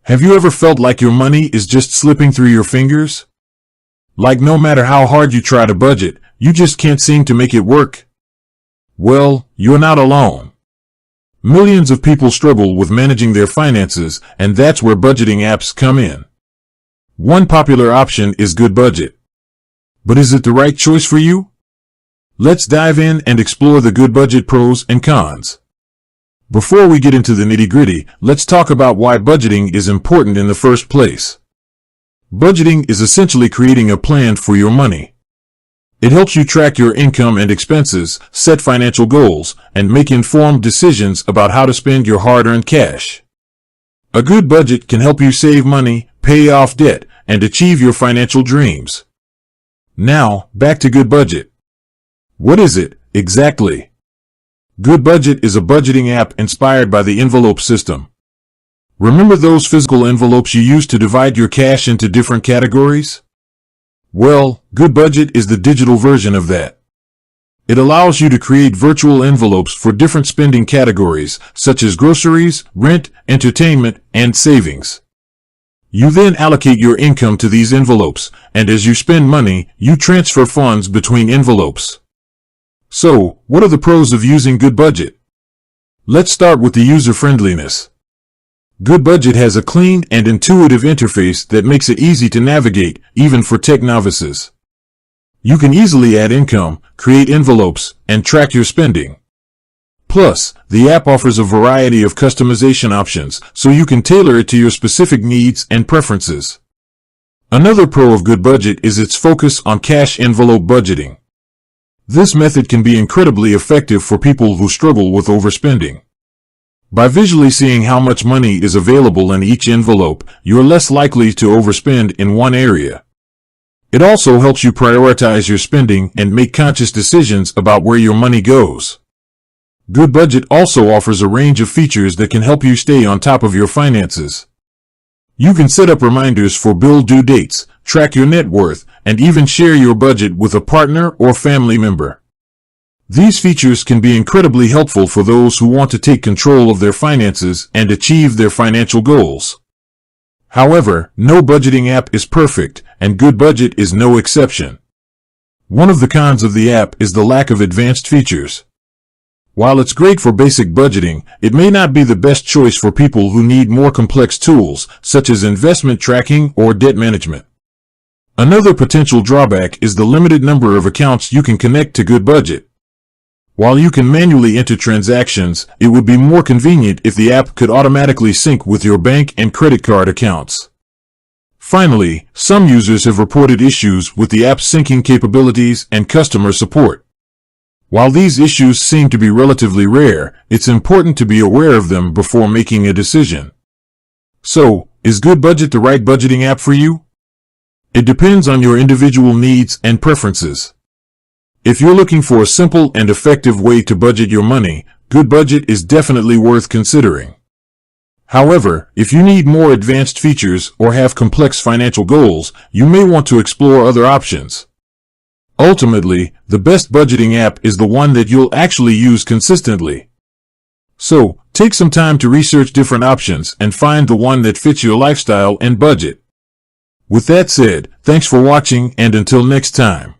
Have you ever felt like your money is just slipping through your fingers? Like no matter how hard you try to budget, you just can't seem to make it work? Well, you're not alone. Millions of people struggle with managing their finances, and that's where budgeting apps come in. One popular option is Goodbudget. But is it the right choice for you? Let's dive in and explore the Goodbudget pros and cons. Before we get into the nitty-gritty, let's talk about why budgeting is important in the first place. Budgeting is essentially creating a plan for your money. It helps you track your income and expenses, set financial goals, and make informed decisions about how to spend your hard-earned cash. A good budget can help you save money, pay off debt, and achieve your financial dreams. Now, back to Goodbudget. What is it, exactly? Goodbudget is a budgeting app inspired by the envelope system. Remember those physical envelopes you used to divide your cash into different categories? Well, Goodbudget is the digital version of that. It allows you to create virtual envelopes for different spending categories, such as groceries, rent, entertainment, and savings. You then allocate your income to these envelopes, and as you spend money, you transfer funds between envelopes. So, what are the pros of using Goodbudget? Let's start with the user-friendliness. Goodbudget has a clean and intuitive interface that makes it easy to navigate, even for tech novices. You can easily add income, create envelopes, and track your spending. Plus, the app offers a variety of customization options, so you can tailor it to your specific needs and preferences. Another pro of Goodbudget is its focus on cash envelope budgeting. This method can be incredibly effective for people who struggle with overspending. By visually seeing how much money is available in each envelope, you're less likely to overspend in one area. It also helps you prioritize your spending and make conscious decisions about where your money goes. Goodbudget also offers a range of features that can help you stay on top of your finances. You can set up reminders for bill due dates, track your net worth, and even share your budget with a partner or family member. These features can be incredibly helpful for those who want to take control of their finances and achieve their financial goals. However, no budgeting app is perfect, and Goodbudget is no exception. One of the cons of the app is the lack of advanced features. While it's great for basic budgeting, it may not be the best choice for people who need more complex tools, such as investment tracking or debt management. Another potential drawback is the limited number of accounts you can connect to Goodbudget. While you can manually enter transactions, it would be more convenient if the app could automatically sync with your bank and credit card accounts. Finally, some users have reported issues with the app's syncing capabilities and customer support. While these issues seem to be relatively rare, it's important to be aware of them before making a decision. So, is Goodbudget the right budgeting app for you? It depends on your individual needs and preferences. If you're looking for a simple and effective way to budget your money, Goodbudget is definitely worth considering. However, if you need more advanced features or have complex financial goals, you may want to explore other options. Ultimately, the best budgeting app is the one that you'll actually use consistently. So, take some time to research different options and find the one that fits your lifestyle and budget. With that said, thanks for watching, and until next time.